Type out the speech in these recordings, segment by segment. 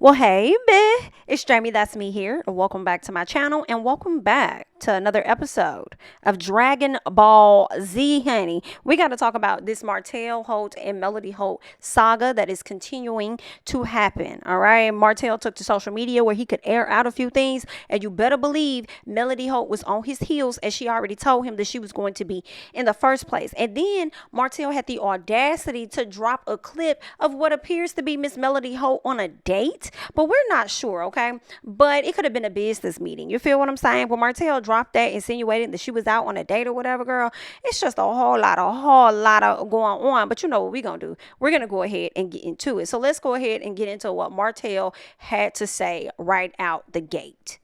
Well, hey, bae. It's Jamie, that's me here. Welcome back to my channel and welcome back to another episode of Dragon Ball Z, honey. We got to talk about this Martell Holt and Melody Holt saga that is continuing to happen. All right. Martell took to social media where he could air out a few things, and you better believe Melody Holt was on his heels as she already told him that she was going to be in the first place. And then Martell had the audacity to drop a clip of what appears to be Miss Melody Holt on a date, but we're not sure, okay? But it could have been a business meeting. You feel what I'm saying? When Martell dropped that, insinuating that she was out on a date or whatever, girl, it's just a whole lot of going on. But you know what we're gonna do? We're gonna go ahead and get into it. So let's go ahead and get into what Martell had to say right out the gate.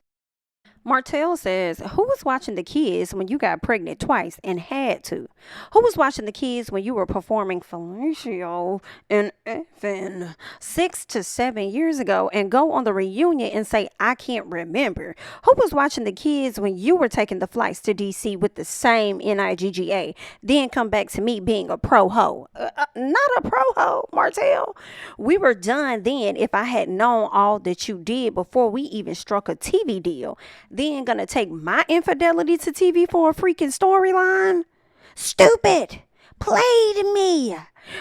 Martell says, who was watching the kids when you got pregnant twice and had to? Who was watching the kids when you were performing fellatio in Effin 6 to 7 years ago and go on the reunion and say, I can't remember? Who was watching the kids when you were taking the flights to DC with the same NIGGA, then come back to me being a pro ho? Not a pro ho, Martell. We were done then if I had known all that you did before we even struck a TV deal. Then gonna take my infidelity to TV for a freaking storyline? Stupid. Played me.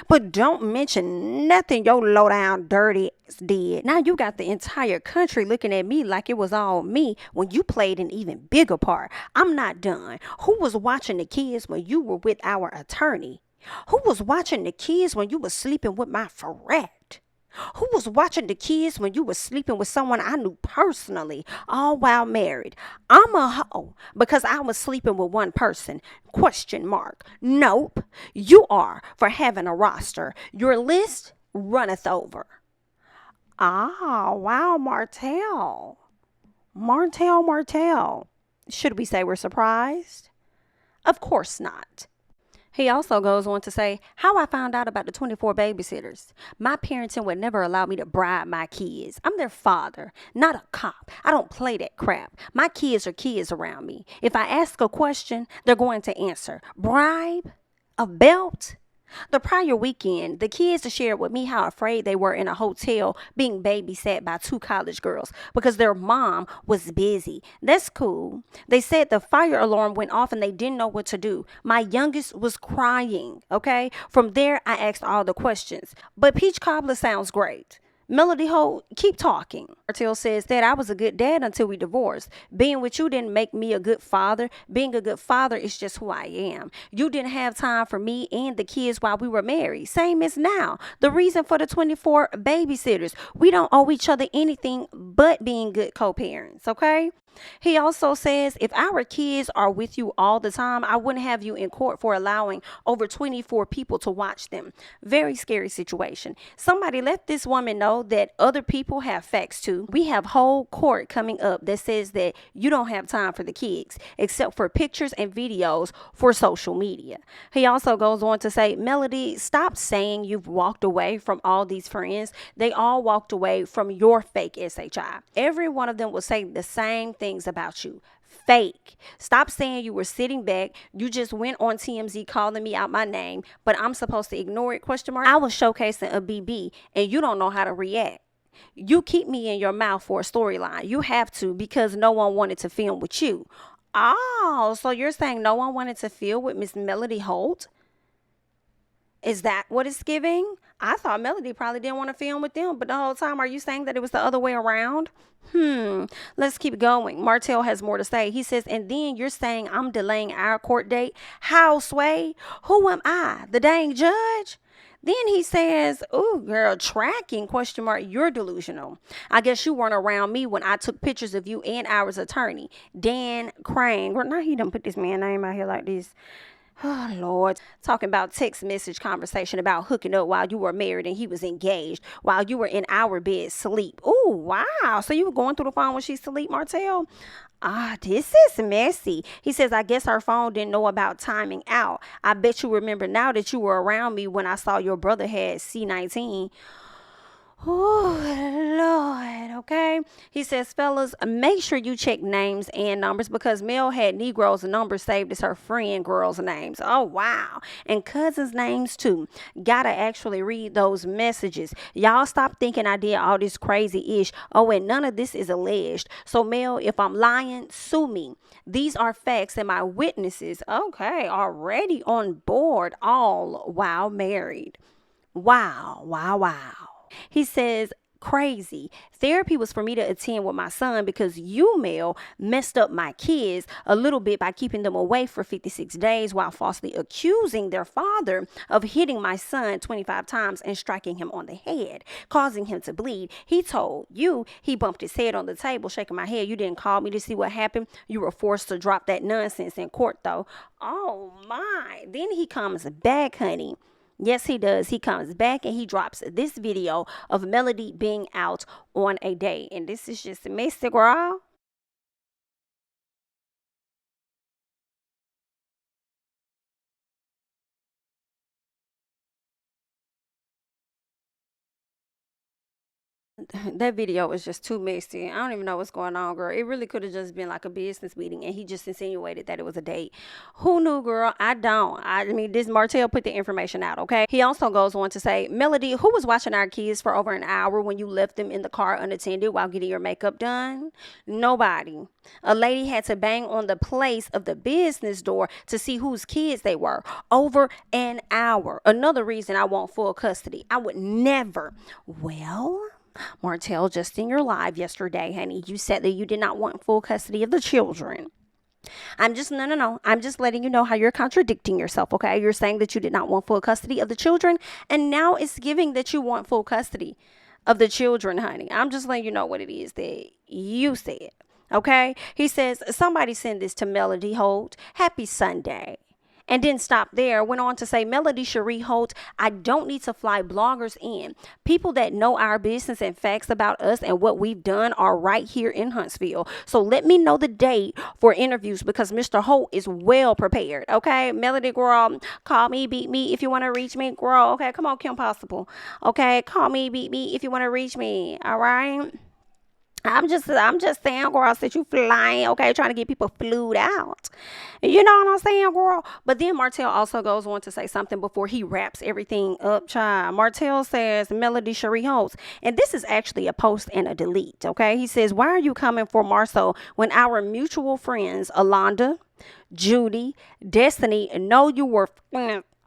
But don't mention nothing your low down dirty ass did. Now you got the entire country looking at me like it was all me when you played an even bigger part. I'm not done. Who was watching the kids when you were with our attorney? Who was watching the kids when you were sleeping with my friend? Who was watching the kids when you were sleeping with someone I knew personally, all while married? I'm a hoe because I was sleeping with one person. Question mark. Nope. You are for having a roster. Your list runneth over. Ah, wow, Martell. Martell. Should we say we're surprised? Of course not. He also goes on to say, how I found out about the 24 babysitters. My parenting would never allow me to bribe my kids. I'm their father, not a cop. I don't play that crap. My kids are kids around me. If I ask a question, they're going to answer. Bribe? A belt? The prior weekend, the kids shared with me how afraid they were in a hotel being babysat by two college girls because their mom was busy. That's cool. They said the fire alarm went off and they didn't know what to do. My youngest was crying, okay? From there, I asked all the questions. But peach cobbler sounds great. Melody Holt, keep talking. Martell says that I was a good dad until we divorced. Being with you didn't make me a good father. Being a good father is just who I am. You didn't have time for me and the kids while we were married. Same as now. The reason for the 24 babysitters. We don't owe each other anything but being good co-parents, okay? He also says, if our kids are with you all the time, I wouldn't have you in court for allowing over 24 people to watch them. Very scary situation. Somebody let this woman know that other people have facts too. We have whole court coming up that says that you don't have time for the kids, except for pictures and videos for social media. He also goes on to say, Melody, stop saying you've walked away from all these friends. They all walked away from your fake SHI. Every one of them will say the same things about you. Fake. Stop saying you were sitting back. You just went on TMZ calling me out my name, but I'm supposed to ignore it? Question mark. I was showcasing a BB and you don't know how to react. You keep me in your mouth for a storyline. You have to because no one wanted to film with you. Oh, so you're saying no one wanted to film with Miss Melody Holt? Is that what it's giving? I thought Melody probably didn't want to film with them, but the whole time, are you saying that it was the other way around? Let's keep going. Martell has more to say. He says, and then you're saying I'm delaying our court date? How, Sway? Who am I? The dang judge? Then he says, ooh, girl, tracking, question mark, you're delusional. I guess you weren't around me when I took pictures of you and our attorney, Dan Crane. Well, now he done put this man name out here like this. Oh, Lord. Talking about text message conversation about hooking up while you were married and he was engaged while you were in our bed sleep. Oh, wow. So you were going through the phone when she sleep, Martell? This is messy. He says, I guess her phone didn't know about timing out. I bet you remember now that you were around me when I saw your brother had C19. Oh, Lord, okay. He says, fellas, make sure you check names and numbers because Mel had Negroes' numbers saved as her friend girls' names. Oh, wow. And cousins' names, too. Gotta actually read those messages. Y'all stop thinking I did all this crazy ish. Oh, and none of this is alleged. So, Mel, if I'm lying, sue me. These are facts, and my witnesses, okay, already on board, all while married. Wow, wow, wow. He says, crazy. Therapy was for me to attend with my son because you, Mel, messed up my kids a little bit by keeping them away for 56 days while falsely accusing their father of hitting my son 25 times and striking him on the head, causing him to bleed. He told you he bumped his head on the table, shaking my head. You didn't call me to see what happened. You were forced to drop that nonsense in court, though. Oh, my. Then he comes back, honey. Yes, he does. He comes back and he drops this video of Melody being out on a date. And this is just messy, girl. That video was just too messy. I don't even know what's going on, girl. It really could have just been like a business meeting and he just insinuated that it was a date. Who knew, girl? I don't. I mean, this Martell put the information out, okay? He also goes on to say, Melody, who was watching our kids for over an hour when you left them in the car unattended while getting your makeup done? Nobody. A lady had to bang on the place of the business door to see whose kids they were. Over an hour. Another reason I want full custody. I would never. Well, Martell, just in your live yesterday, honey, you said that you did not want full custody of the children. No. I'm just letting you know how you're contradicting yourself, okay? You're saying that you did not want full custody of the children, and now it's giving that you want full custody of the children, honey. I'm just letting you know what it is that you said, okay? He says, somebody send this to Melody Holt. Happy Sunday. And didn't stop there. Went on to say, Melody Cherie Holt, I don't need to fly bloggers in. People that know our business and facts about us and what we've done are right here in Huntsville. So let me know the date for interviews because Mr. Holt is well prepared. Okay, Melody, girl, call me, beat me if you want to reach me, girl. Okay, come on, Kim Possible. Okay, call me, beat me if you want to reach me. All right. I'm just saying, girl, that you flying, okay, trying to get people flued out. You know what I'm saying, girl? But then Martell also goes on to say something before he wraps everything up, child. Martell says, Melody Cherie Holtz, and this is actually a post and a delete, okay? He says, why are you coming for Marceau when our mutual friends, Alonda, Judy, Destiny, know you were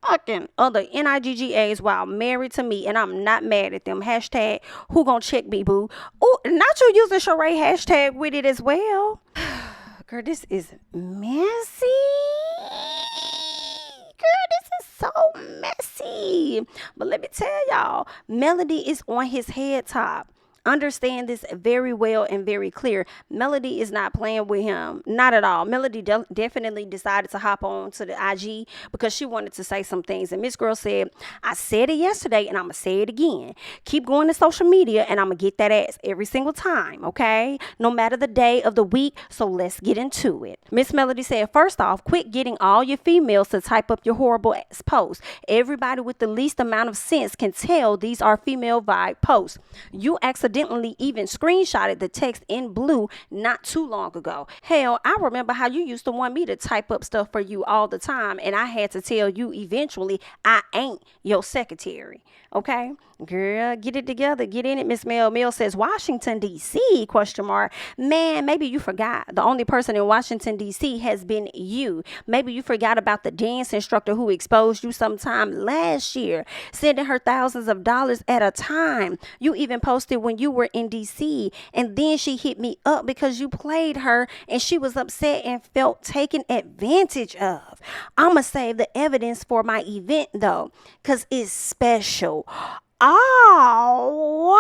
fucking other NIGGAs while married to me, and I'm not mad at them. Hashtag who gonna check me, boo? Oh, not you using Sheree hashtag with it as well. Girl, this is messy. Girl, this is so messy. But let me tell y'all, Melody is on his head top. Understand this very well and very clear. Melody is not playing with him. Not at all. Melody definitely decided to hop on to the IG because she wanted to say some things. And Miss Girl said, I said it yesterday and I'm going to say it again. Keep going to social media and I'm going to get that ass every single time, okay? No matter the day of the week. So let's get into it. Miss Melody said, first off, quit getting all your females to type up your horrible ass posts. Everybody with the least amount of sense can tell these are female vibe posts. You accidentally even screenshotted the text in blue not too long ago. Hell, I remember how you used to want me to type up stuff for you all the time, and I had to tell you eventually I ain't your secretary. Okay? Girl, get it together. Get in it, Miss Mel. Mel says, Washington, D.C., question mark. Man, maybe you forgot. The only person in Washington, D.C. has been you. Maybe you forgot about the dance instructor who exposed you sometime last year, sending her thousands of dollars at a time. You even posted when you were in D.C., and then she hit me up because you played her, and she was upset and felt taken advantage of. I'ma save the evidence for my event, though, because it's special. Oh,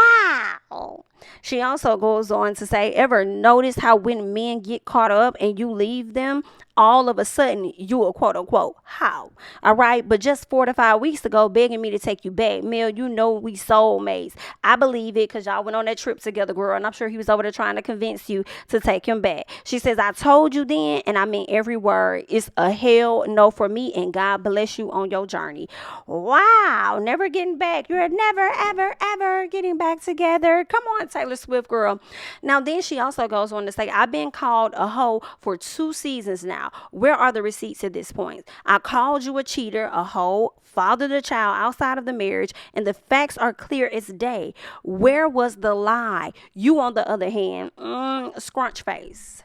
wow. She also goes on to say, ever notice how when men get caught up and you leave them, all of a sudden you a quote unquote how. All right. But just 4 to 5 weeks ago, begging me to take you back. Mel, you know we soulmates. I believe it because y'all went on that trip together, girl. And I'm sure he was over there trying to convince you to take him back. She says, I told you then, and I mean every word. It's a hell no for me, and God bless you on your journey. Wow. Never getting back. You're never, ever, ever getting back together. Come on, Taylor Swift, girl. Now, then she also goes on to say, I've been called a hoe for 2 seasons now. Where are the receipts at this point? I called you a cheater, a hoe, fathered a child outside of the marriage, and the facts are clear as day. Where was the lie? You, on the other hand, scrunch face.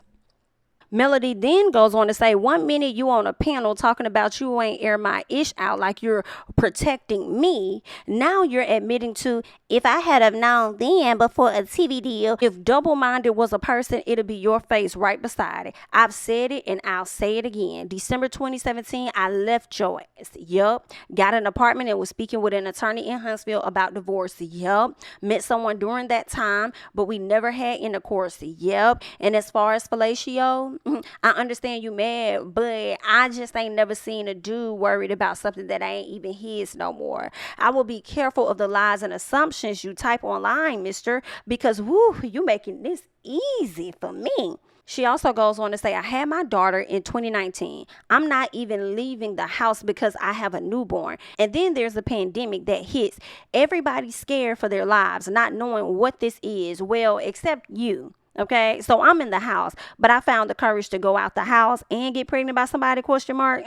Melody then goes on to say, 1 minute you on a panel talking about you ain't air my ish out like you're protecting me. Now you're admitting to, if I had have known then before a TV deal, if double-minded was a person, it'll be your face right beside it. I've said it and I'll say it again. December 2017, I left your ass. Yup. Got an apartment and was speaking with an attorney in Huntsville about divorce. Yup. Met someone during that time, but we never had intercourse. Yup. And as far as fellatio, I understand you mad, but I just ain't never seen a dude worried about something that ain't even his no more. I will be careful of the lies and assumptions you type online, mister, because woo, you making this easy for me. She also goes on to say, I had my daughter in 2019. I'm not even leaving the house because I have a newborn. And then there's a pandemic that hits. Everybody's scared for their lives, not knowing what this is. Well, except you. Okay, so I'm in the house, but I found the courage to go out the house and get pregnant by somebody, question mark.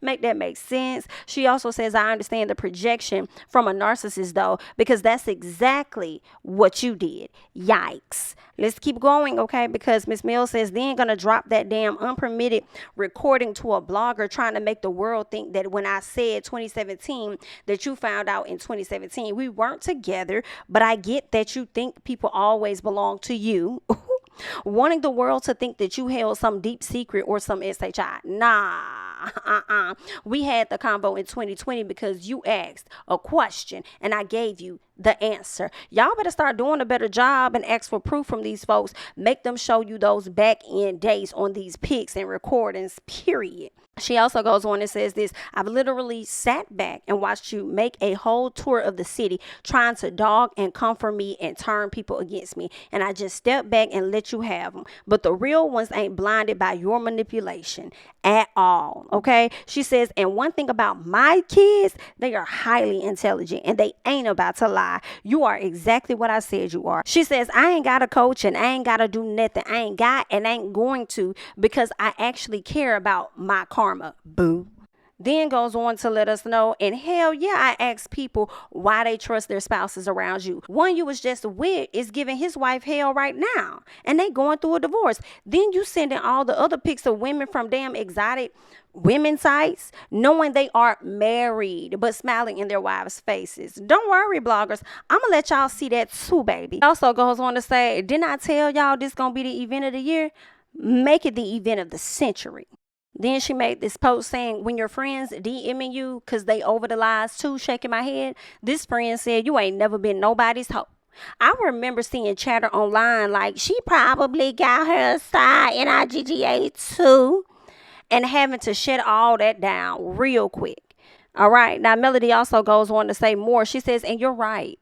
Make that make sense. She also says, I understand the projection from a narcissist though, because that's exactly what you did. Yikes. Let's keep going, okay? Because Miss Mills says, then gonna drop that damn unpermitted recording to a blogger trying to make the world think that when I said 2017, that you found out in 2017. We weren't together, but I get that you think people always belong to you. Wanting the world to think that you held some deep secret or some SHI. Nah, We had the convo in 2020 because you asked a question and I gave you the answer. Y'all better start doing a better job and ask for proof from these folks. Make them show you those back end dates on these pics and recordings, period. She also goes on and says this, I've literally sat back and watched you make a whole tour of the city trying to dog and comfort me and turn people against me. And I just stepped back and let you have them. But the real ones ain't blinded by your manipulation at all. Okay. She says, and one thing about my kids, they are highly intelligent and they ain't about to lie. You are exactly what I said you are. She says, I ain't got a coach and I ain't got to do nothing. I ain't got and ain't going to because I actually care about my karma. Boo. Then goes on to let us know, and hell yeah, I ask people why they trust their spouses around you. One you was just with is giving his wife hell right now, and they going through a divorce. Then you sending all the other pics of women from damn exotic women sites, knowing they are married, but smiling in their wives' faces. Don't worry, bloggers. I'm going to let y'all see that too, baby. Also goes on to say, didn't I tell y'all this going to be the event of the year? Make it the event of the century. Then she made this post saying, when your friends DMing you because they over the lies too, shaking my head. This friend said, you ain't never been nobody's hoe. I remember seeing chatter online like she probably got her side in IGGA too, and having to shut all that down real quick. All right. Now, Melody also goes on to say more. She says, and you're right.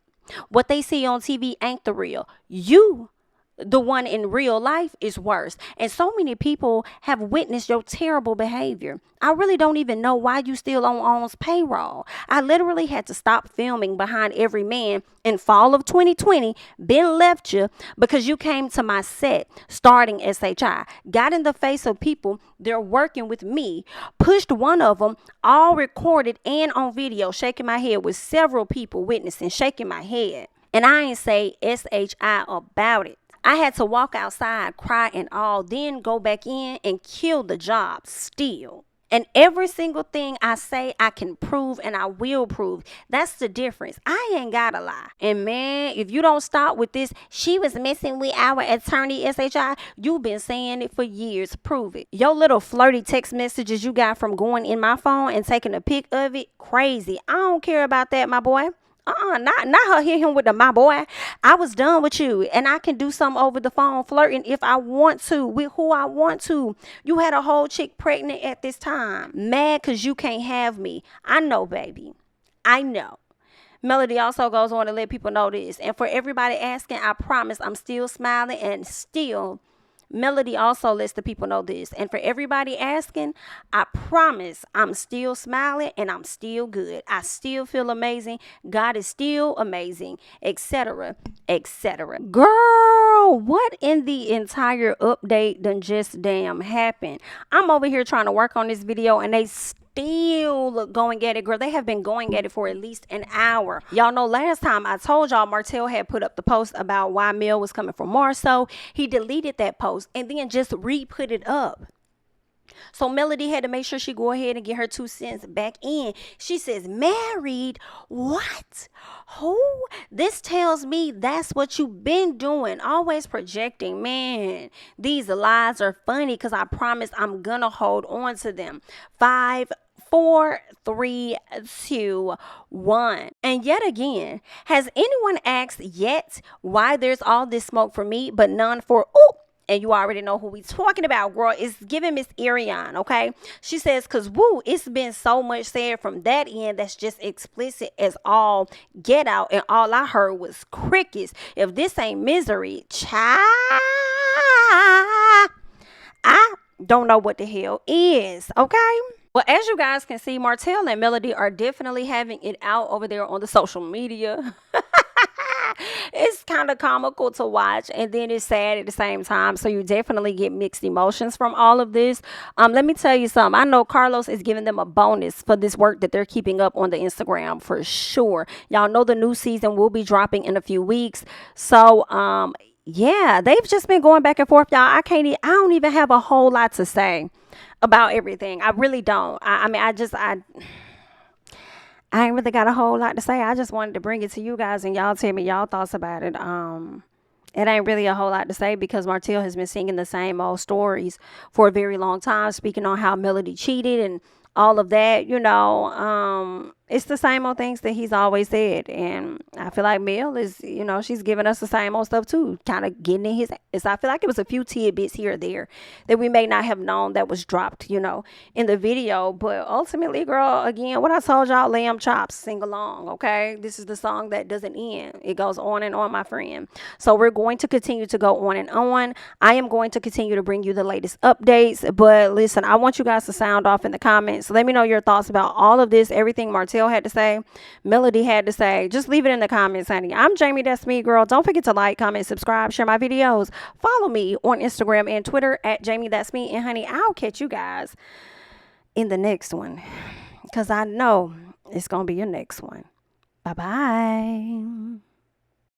What they see on TV ain't the real. You, the one in real life, is worse. And so many people have witnessed your terrible behavior. I really don't even know why you still on OWN's payroll. I literally had to stop filming behind every man in fall of 2020. Ben left you because you came to my set starting SHI, got in the face of people they're working with me, pushed one of them, all recorded and on video, shaking my head with several people witnessing, shaking my head. And I ain't say SHI about it. I had to walk outside, cry and all, then go back in and kill the job still. And every single thing I say, I can prove and I will prove. That's the difference. I ain't gotta lie. And man, if you don't stop with this, she was messing with our attorney SHI, you've been saying it for years. Prove it. Your little flirty text messages you got from going in my phone and taking a pic of it, crazy. I don't care about that, my boy. Not her hit him with the my boy. I was done with you, and I can do something over the phone, flirting if I want to with who I want to. You had a whole chick pregnant at this time, mad cause you can't have me. I know, baby. I know. Melody also goes on to let people know this. And for everybody asking, I promise I'm still smiling and still. Melody also lets the people know this. And for everybody asking, I promise I'm still smiling and I'm still good. I still feel amazing. God is still amazing, etc., etc. Girl, what in the entire update done just damn happened? I'm over here trying to work on this video and they still going at it, girl. They have been going at it for at least an hour. Y'all know last time I told y'all Martell had put up the post about why Mel was coming for Marceau. He deleted that post and then just re-put it up. So Melody had to make sure she go ahead and get her 2 cents back in. She says, married? What? Who? This tells me that's what you've been doing. Always projecting. Man, these lies are funny because I promise I'm going to hold on to them. 5, 4, 3, 2, 1. And yet again, has anyone asked yet why there's all this smoke for me but none for, and you already know who we talking about, girl. It's giving Miss Ariane, okay? She says, because, woo, it's been so much said from that end that's just explicit as all get out. And all I heard was crickets. If this ain't misery, child, I don't know what the hell is, okay? Well, as you guys can see, Martell and Melody are definitely having it out over there on the social media. It's kind of comical to watch, and then it's sad at the same time. So you definitely get mixed emotions from all of this. Let me tell you something. I know Carlos is giving them a bonus for this work that they're keeping up on the Instagram for sure. Y'all know the new season will be dropping in a few weeks. So, yeah, they've just been going back and forth, y'all. I don't even have a whole lot to say about everything. I really don't. I mean, I ain't really got a whole lot to say. I just wanted to bring it to you guys and y'all tell me y'all thoughts about it. It ain't really a whole lot to say because Martell has been singing the same old stories for a very long time, speaking on how Melody cheated and all of that, it's the same old things that he's always said. And I feel like Mel is, she's giving us the same old stuff too, kind of getting in his. I feel like it was a few tidbits here or there that we may not have known that was dropped, in the video. But ultimately, girl, again, what I told y'all, lamb chops, sing along, okay? This is the song that doesn't end. It goes on and on, my friend. So we're going to continue to go on and on. I am going to continue to bring you the latest updates. But listen, I want you guys to sound off in the comments. Let me know your thoughts about all of this, everything Martell had to say, Melody had to say. Just leave it in the comments, honey. I'm Jamie, that's me, girl. Don't forget to like, comment, subscribe, share my videos. Follow me on Instagram and Twitter at Jamie, that's me. And honey, I'll catch you guys in the next one because I know it's going to be your next one. Bye-bye.